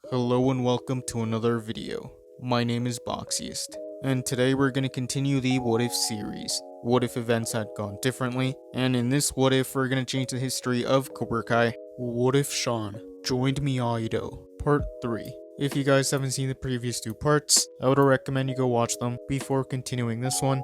Hello and welcome to another video. My name is Boxiest, and today we're going to continue the What If series. What if events had gone differently? And in this What If, we're going to change the history of Cobra Kai. What if Shawn joined Miyagi-Do? Part 3. If you guys haven't seen the previous two parts, I would recommend you go watch them before continuing this one.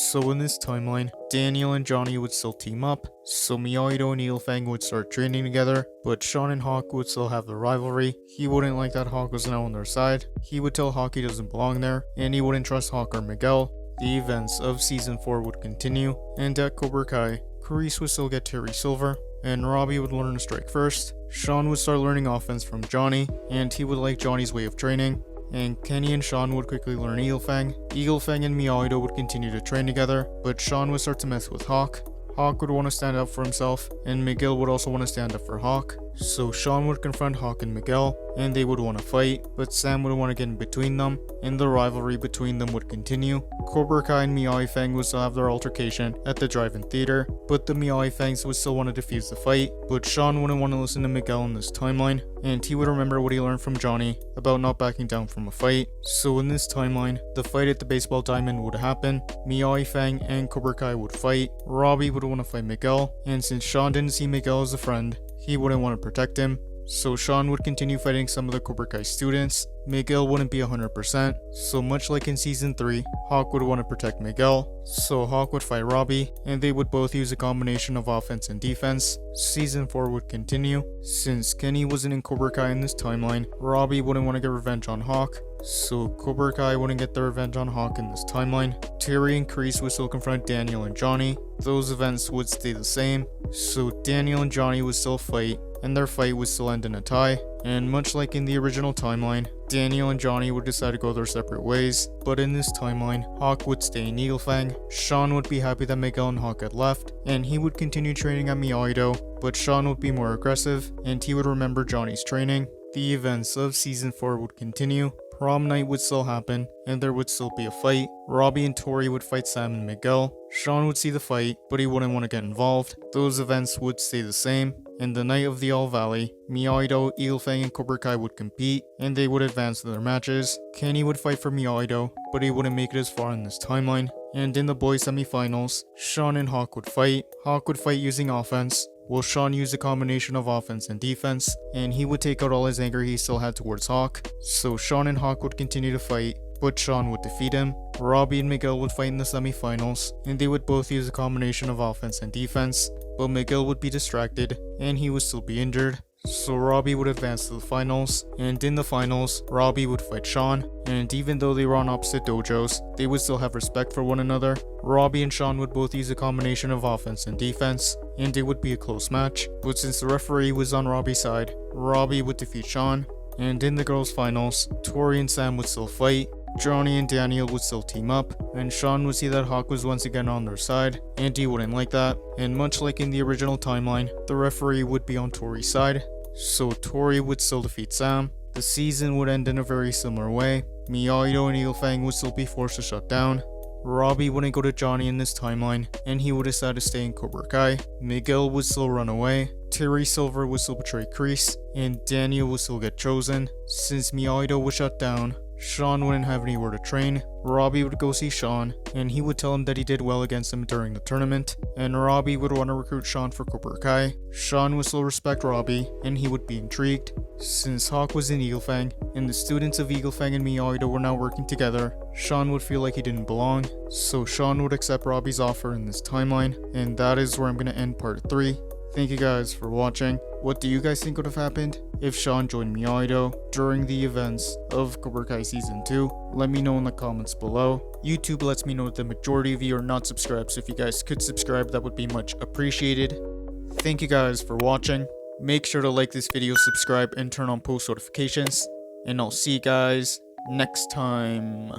So in this timeline, Daniel and Johnny would still team up, so Miyagi-Do and Ilfang would start training together, but Shawn and Hawk would still have the rivalry. He wouldn't like that Hawk was now on their side, he would tell Hawk he doesn't belong there, and he wouldn't trust Hawk or Miguel. The events of Season 4 would continue, and at Cobra Kai, Kreese would still get Terry Silver, and Robbie would learn to strike first. Shawn would start learning offense from Johnny, and he would like Johnny's way of training. And Kenny and Shawn would quickly learn Ilfang. Ilfang and Miyagi-Do would continue to train together, but Shawn would start to mess with Hawk. Hawk would want to stand up for himself, and Miguel would also want to stand up for Hawk. So Shawn would confront Hawk and Miguel, and they would want to fight, but Sam would want to get in between them, and the rivalry between them would continue. Cobra Kai and Miyagi-Fang would still have their altercation at the drive-in theater, but the Miyagi-Fangs would still want to defuse the fight, but Shawn wouldn't want to listen to Miguel in this timeline, and he would remember what he learned from Johnny about not backing down from a fight. So in this timeline, the fight at the baseball diamond would happen, Miyagi-Fang and Cobra Kai would fight, Robbie would want to fight Miguel, and since Shawn didn't see Miguel as a friend, he wouldn't want to protect him. So Shawn would continue fighting some of the Cobra Kai students. Miguel wouldn't be 100%, so much like in Season 3, Hawk would want to protect Miguel, so Hawk would fight Robbie, and they would both use a combination of offense and defense. Season 4 would continue. Since Kenny wasn't in Cobra Kai in this timeline, Robbie wouldn't want to get revenge on Hawk, so Cobra Kai wouldn't get their revenge on Hawk in this timeline. Terry and Kreese would still confront Daniel and Johnny. Those events would stay the same, so Daniel and Johnny would still fight, and their fight would still end in a tie. And much like in the original timeline, Daniel and Johnny would decide to go their separate ways, but in this timeline, Hawk would stay in Ilfang. Shawn would be happy that Miguel and Hawk had left, and he would continue training at Miyagi-Do, but Shawn would be more aggressive, and he would remember Johnny's training. The events of Season 4 would continue. Prom night would still happen, and there would still be a fight. Robbie and Tori would fight Sam and Miguel. Shawn would see the fight, but he wouldn't want to get involved. Those events would stay the same. And the night of the All Valley, Miyagi-Do, Ilfang, and Cobra Kai would compete, and they would advance to their matches. Kenny would fight for Miyagi-Do, but he wouldn't make it as far in this timeline. And in the boys semifinals, Shawn and Hawk would fight. Hawk would fight using offense, while Shawn used a combination of offense and defense, and he would take out all his anger he still had towards Hawk. So Shawn and Hawk would continue to fight, but Shawn would defeat him. Robbie and Miguel would fight in the semifinals, and they would both use a combination of offense and defense, but Miguel would be distracted, and he would still be injured. So Robbie would advance to the finals, and in the finals, Robbie would fight Shawn, and even though they were on opposite dojos, they would still have respect for one another. Robbie and Shawn would both use a combination of offense and defense, and it would be a close match, but since the referee was on Robbie's side, Robbie would defeat Shawn. And in the girls' finals, Tori and Sam would still fight, Johnny and Daniel would still team up, and Shawn would see that Hawk was once again on their side, and he wouldn't like that, and much like in the original timeline, the referee would be on Tori's side, so Tori would still defeat Sam. The season would end in a very similar way. Miyagi-Do and Ilfang would still be forced to shut down. Robbie wouldn't go to Johnny in this timeline, and he would decide to stay in Cobra Kai. Miguel would still run away. Terry Silver would still betray Kreese, and Daniel would still get chosen. Since Miyagi-Do was shut down, Shawn wouldn't have anywhere to train. Robbie would go see Shawn, and he would tell him that he did well against him during the tournament, and Robbie would want to recruit Shawn for Cobra Kai. Shawn would still respect Robbie, and he would be intrigued. Since Hawk was in Ilfang, and the students of Ilfang and Miyagi-Do were now working together, Shawn would feel like he didn't belong, so Shawn would accept Robbie's offer in this timeline, and that is where I'm going to end part 3. Thank you guys for watching. What do you guys think would have happened if Shawn joined Miyagi-Do during the events of Cobra Kai Season 2? Let me know in the comments below. YouTube lets me know that the majority of you are not subscribed, so if you guys could subscribe, that would be much appreciated. Thank you guys for watching. Make sure to like this video, subscribe, and turn on post notifications. And I'll see you guys next time.